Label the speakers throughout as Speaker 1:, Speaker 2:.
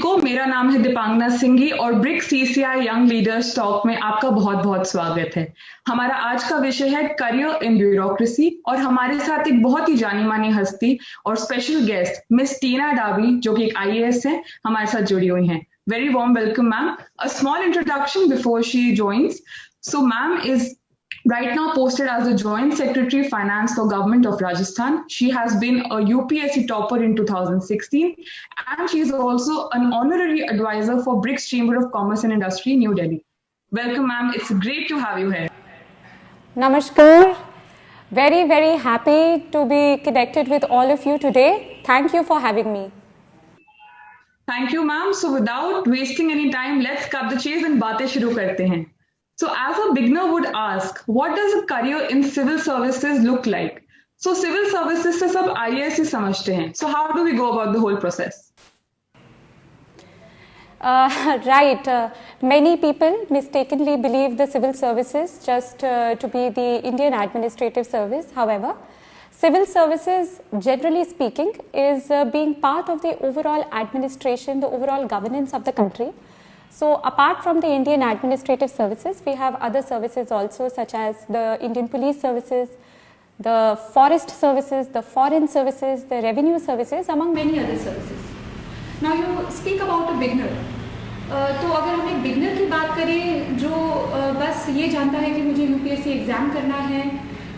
Speaker 1: को, मेरा नाम है दीपांगना सिंघी और BRICS CCI young leaders talk में आपका बहुत बहुत स्वागत है। हमारा आज का विषय है करियर इन ब्यूरोक्रेसी और हमारे साथ एक बहुत ही जानी मानी हस्ती और स्पेशल गेस्ट मिस टीना डाबी जो कि एक आईएएस है, हमारे साथ जुड़ी हुई हैं। Very warm welcome ma'am. A small introduction before she joins. So ma'am is right now posted as the Joint Secretary Finance for Government of Rajasthan. She has been a UPSC topper in 2016 and she is also an honorary advisor for BRICS Chamber of Commerce and Industry, New Delhi. Welcome ma'am, it's great to have you here.
Speaker 2: Namaskar. Very happy to be connected with all of you today. Thank you for having me.
Speaker 1: Thank you ma'am. So without wasting any time, let's cut the chase and बातें शुरू करते हैं. So as a beginner would ask, what does a career in civil services look like? So civil services से सब IAS ही समझते हैं. So how do we go about the whole process?
Speaker 2: Right. Many people mistakenly believe the civil services just to be the Indian administrative service. However, civil services, generally speaking, is being part of the overall administration, the overall governance of the country. So apart from the Indian administrative services, we have other services also, such as the Indian police services, the forest services, the foreign services, the revenue services, among many other services.
Speaker 3: Now you speak about a beginner. तो अगर हम एक beginner की बात करें जो बस ये जानता है कि मुझे यूपीएससी एग्ज़ाम करना है,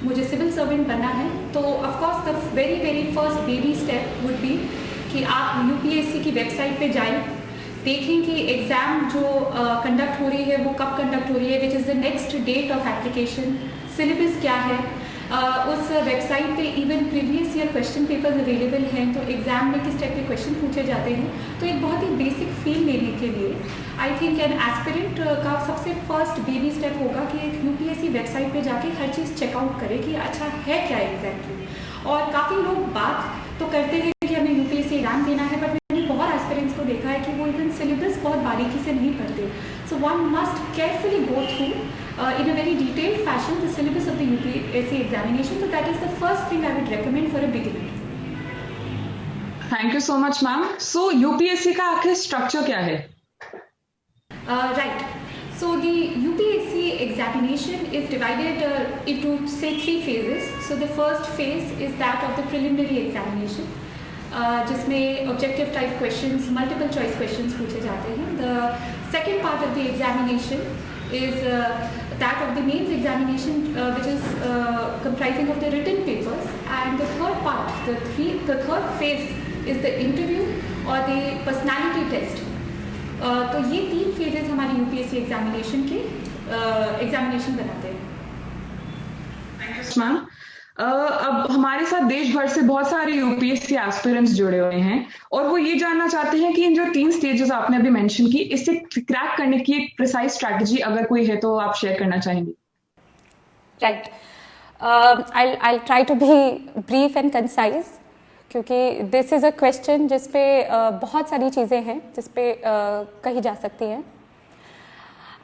Speaker 3: मुझे सिविल सर्वेंट बनना है, तो of course the very first baby step would be कि आप यूपीएससी की वेबसाइट पे जाएं, देखें कि एग्ज़ाम जो कंडक्ट हो रही है वो कब कंडक्ट हो रही है, which is the next date of application, syllabus क्या है, उस वेबसाइट पे even previous year question papers available हैं, तो एग्ज़ाम में किस टाइप के क्वेश्चन पूछे जाते हैं, तो एक बहुत ही बेसिक फील लेने के लिए आई थिंक एन एस्पिरेंट का सबसे फर्स्ट बेबी स्टेप होगा कि एक यूपीएससी वेबसाइट पे जाके हर चीज़ चेकआउट करे कि अच्छा है क्या एग्जैक्टली। और काफ़ी लोग बात तो करते हैं कि हमें यूपीएससी एग्जाम देना है, बट मैंने बहुत एस्पिरेंट्स को देखा है कि वो इवन सिलेबस बहुत बारीकी से नहीं पढ़ते। So one must carefully go through in a very detailed fashion the syllabus of the UPSC examination. So that is the first thing I would recommend for a beginner.
Speaker 1: Thank you so much ma'am. So UPSC का आखिर structure क्या है?
Speaker 3: Right. So the UPSC examination is divided into say 3 phases. So the first phase is that of the preliminary examination, जिसमें objective type questions, multiple choice questions पूछे जाते हैं. The second part of the examination is that of the mains examination, which is comprising of the written papers, and the third part, the third phase is the interview or the personality test. तो ये 3 phases हमारे UPSC examination के examination बनाते हैं।
Speaker 1: Thank you ma'am. अब हमारे साथ देश भर से बहुत सारे यूपीएससी एस्पिरेंट्स जुड़े हुए हैं और वो ये जानना चाहते हैं कि इन जो 3 स्टेजेस आपने अभी मेंशन की, इससे क्रैक करने की एक प्रिसाइज स्ट्रैटेजी अगर कोई है तो आप शेयर करना चाहेंगे?
Speaker 2: Right, I'll try to be brief and concise क्योंकि दिस इज़ अ क्वेश्चन जिसपे बहुत सारी चीज़ें हैं जिसपे कही जा सकती हैं।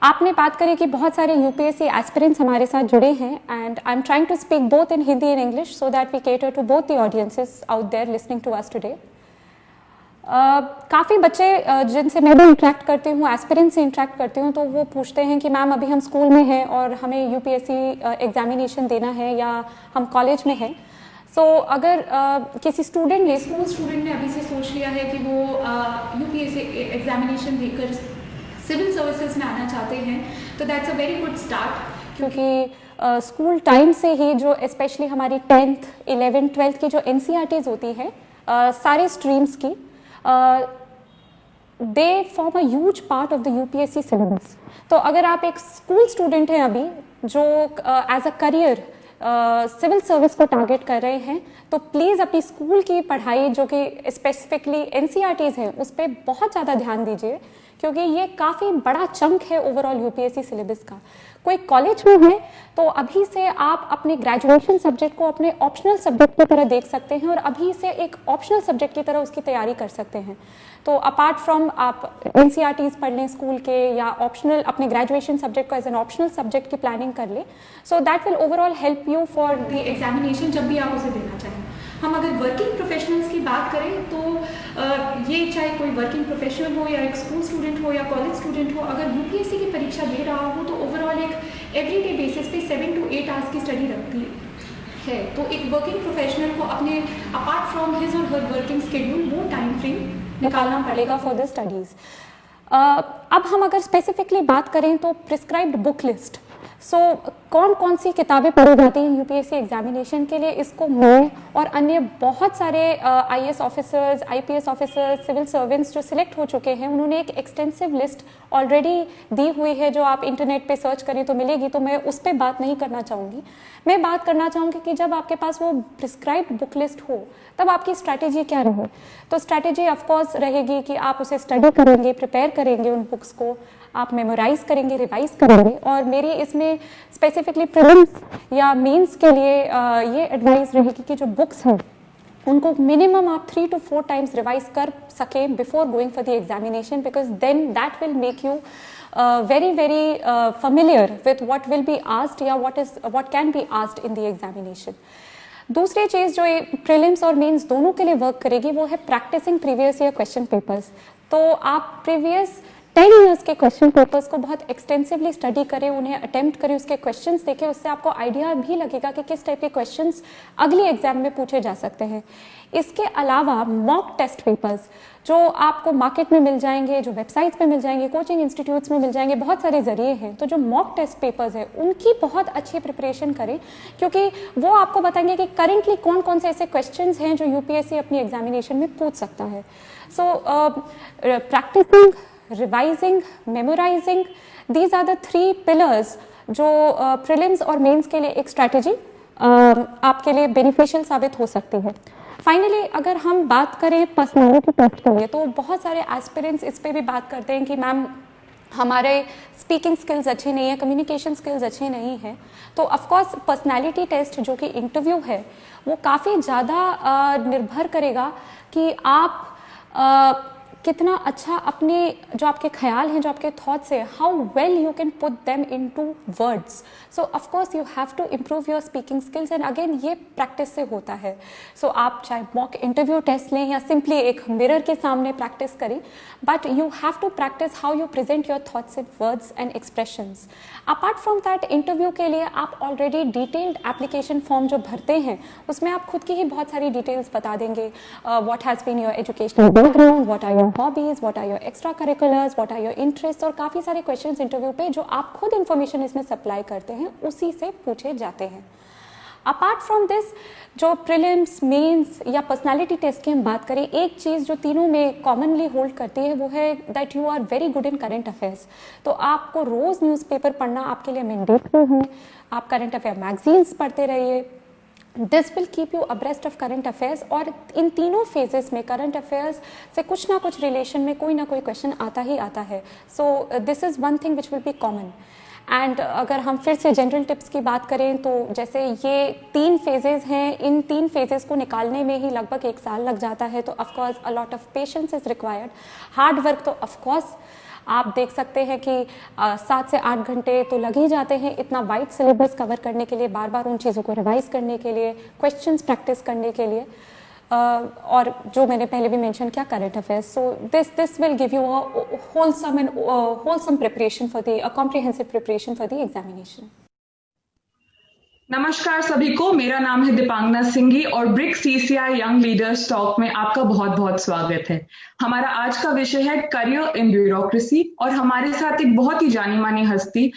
Speaker 2: आपने बात करी कि बहुत सारे यूपीएससी एस्पिरेंट्स हमारे साथ जुड़े हैं and I am trying to speak both in Hindi and English so that we cater to both the audiences out there listening to us today. काफ़ी बच्चे जिनसे मैं भी इंटरेक्ट करती हूँ, एस्पिरेंट्स से इंटरेक्ट करती हूँ, तो वो पूछते हैं कि मैम अभी हम स्कूल में हैं और हमें यूपीएससी एग्जामिनेशन देना है या हम कॉलेज में हैं। सो अगर किसी स्टूडेंट ने
Speaker 3: अभी से सोच लिया है कि वो यूपीएससी एग्जामिनेशन देकर सिविल सर्विसेज में आना चाहते हैं, तो that's a very good start,
Speaker 2: क्योंकि स्कूल टाइम से ही जो स्पेशली हमारी 10th, 11th, 12th की जो NCERTs होती है सारे स्ट्रीम्स की, they form a huge part of the UPSC syllabus. तो अगर आप एक स्कूल स्टूडेंट हैं अभी जो as a career civil service को टारगेट कर रहे हैं, तो प्लीज़ अपनी स्कूल की पढ़ाई जो कि स्पेसिफिकली NCERTs हैं उस पर बहुत ज़्यादा ध्यान दीजिए, क्योंकि ये काफ़ी बड़ा चंक है ओवरऑल यूपीएससी सिलेबस का। कोई कॉलेज में है तो अभी से आप अपने ग्रेजुएशन सब्जेक्ट को अपने ऑप्शनल सब्जेक्ट की तरह देख सकते हैं और अभी से एक ऑप्शनल सब्जेक्ट की तरह उसकी तैयारी कर सकते हैं। तो अपार्ट फ्रॉम आप NCERTs पढ़ लें स्कूल के या ऑप्शनल अपने ग्रेजुएशन सब्जेक्ट को एज एन ऑप्शनल सब्जेक्ट की प्लानिंग कर लें, so that will overall help you for
Speaker 3: the examination जब भी आप उसे देना चाहें। हम अगर वर्किंग प्रोफेशनल्स की बात करें तो ये चाहे कोई वर्किंग प्रोफेशनल हो या एक स्कूल स्टूडेंट हो या कॉलेज स्टूडेंट हो, अगर यूपीएससी की परीक्षा दे रहा हो तो ओवरऑल एक एवरीडे बेसिस पे 7 to 8 आवर्स की स्टडी रखती है। तो एक वर्किंग प्रोफेशनल को अपने अपार्ट फ्रॉम हिज और हर वर्किंग शेड्यूल वो टाइम फ्रेम
Speaker 2: निकालना पड़ेगा फॉर द स्टडीज। अब हम अगर स्पेसिफिकली बात करें तो प्रिस्क्राइब्ड बुक लिस्ट, सो कौन कौन सी किताबें पढ़ी जाती हैं यूपीएससी एग्जामिनेशन के लिए, इसको मैं और अन्य बहुत सारे IAS officers, IPS officers, civil servants जो सिलेक्ट हो चुके हैं, उन्होंने एक एक्सटेंसिव लिस्ट ऑलरेडी दी हुई है जो आप इंटरनेट पे सर्च करें तो मिलेगी, तो मैं उस पर बात नहीं करना चाहूँगी। मैं बात करना चाहूँगी कि जब आपके पास वो प्रिस्क्राइब्ड बुक लिस्ट हो तब आपकी स्ट्रैटेजी क्या रहे। तो स्ट्रैटेजी ऑफकोर्स रहेगी कि आप उसे स्टडी करेंगे, प्रिपेयर करेंगे, उन बुक्स को आप मेमोराइज करेंगे, रिवाइज करेंगे। और मेरी इसमें स्पेसिफिकली प्रीलिम्स या मेंस के लिए ये एडवाइस रहेगी कि जो बुक्स हैं उनको मिनिमम आप 3 to 4 टाइम्स रिवाइज कर सकें before going for the examination, because then that will make you very familiar with what will be asked या what can be asked in the examination. दूसरी चीज़ जो प्रीलिम्स और mains दोनों के लिए वर्क करेगी वो है practising previous year question papers. तो आप प्रीवियस 10 ईयर्स के क्वेश्चन पेपर्स को बहुत एक्सटेंसिवली स्टडी करें, उन्हें अटेम्प्ट करें, उसके क्वेश्चंस देखें, उससे आपको आइडिया भी लगेगा कि किस टाइप के क्वेश्चंस अगली एग्जाम में पूछे जा सकते हैं। इसके अलावा मॉक टेस्ट पेपर्स जो आपको मार्केट में मिल जाएंगे, जो वेबसाइट्स पे मिल जाएंगे, कोचिंग इंस्टीट्यूट्स में मिल जाएंगे, बहुत सारे जरिए हैं। तो जो मॉक टेस्ट पेपर्स है उनकी बहुत अच्छी प्रिपरेशन करें, क्योंकि वो आपको बताएंगे कि करंटली कौन कौन से ऐसे क्वेश्चंस हैं जो यूपीएससी अपनी एग्जामिनेशन में पूछ सकता है। So practising, revising, memorising, these are the 3 pillars जो प्रीलिम्स और मेंस के लिए एक स्ट्रैटेजी आपके लिए बेनिफिशियल साबित हो सकती है। फाइनली अगर हम बात करें पर्सनालिटी टेस्ट के लिए, तो बहुत सारे एस्पिरेंट्स इस पे भी बात करते हैं कि मैम हमारे स्पीकिंग स्किल्स अच्छे नहीं है, कम्युनिकेशन स्किल्स अच्छे नहीं हैं। तो ऑफकोर्स पर्सनालिटी टेस्ट जो कि इंटरव्यू है वो काफ़ी ज़्यादा निर्भर करेगा कि आप कितना अच्छा अपने जो आपके ख्याल हैं, जो आपके थॉट्स हैं, how well you can put them into words. So of course you have to improve your speaking skills, and again ये प्रैक्टिस से होता है। सो आप चाहे मॉक इंटरव्यू टेस्ट लें या सिंपली एक मिरर के सामने प्रैक्टिस करें, but you have to practise how you present your thoughts in words and expressions. Apart from that, interview के लिए आप ऑलरेडी डिटेल्ड एप्लीकेशन फॉर्म जो भरते हैं उसमें आप खुद की ही बहुत सारी डिटेल्स बता देंगे, what has been your educational background, what are your hobbies, what are your extra curriculars, what are your interest, और काफ़ी सारे क्वेश्चंस इंटरव्यू पे जो आप खुद इन्फॉर्मेशन इसमें सप्लाई करते हैं उसी से पूछे जाते हैं। अपार्ट फ्रॉम दिस, जो प्रीलिम्स, मेंस या पर्सनालिटी टेस्ट की हम बात करें, एक चीज़ जो तीनों में कॉमनली होल्ड करती है वो है that you are very good in current affairs. तो आपको रोज़ न्यूज़पेपर पढ़ना आपके लिए मैंडेटरी है, आप करंट अफेयर मैगजीन्स पढ़ते रहिए। This will keep you abreast of current affairs, और इन तीनों फेजेस में करंट अफेयर्स से कुछ ना कुछ रिलेशन में कोई ना कोई क्वेश्चन आता ही आता है। So this is one thing which will be common. And अगर हम फिर से जनरल टिप्स की बात करें तो जैसे ये 3 फेजेस हैं, इन 3 फेजेस को निकालने में ही लगभग 1 साल लग जाता है। तो of course a lot of patience is required, hard work तो ऑफकोर्स आप देख सकते हैं कि 7 से 8 घंटे तो लग ही जाते हैं इतना वाइड सिलेबस कवर करने के लिए, बार बार उन चीज़ों को रिवाइज करने के लिए, क्वेश्चंस प्रैक्टिस करने के लिए, और जो मैंने पहले भी मेंशन किया current affairs. So this will give you a wholesome preparation for the comprehensive preparation for the examination.
Speaker 1: नमस्कार सभी को, मेरा नाम है दीपांगना सिंघी और BRICS CCI young leaders talk में आपका बहुत बहुत स्वागत है। हमारा आज का विषय है करियर इन ब्यूरोक्रेसी, और हमारे साथ एक बहुत ही जानी मानी हस्ती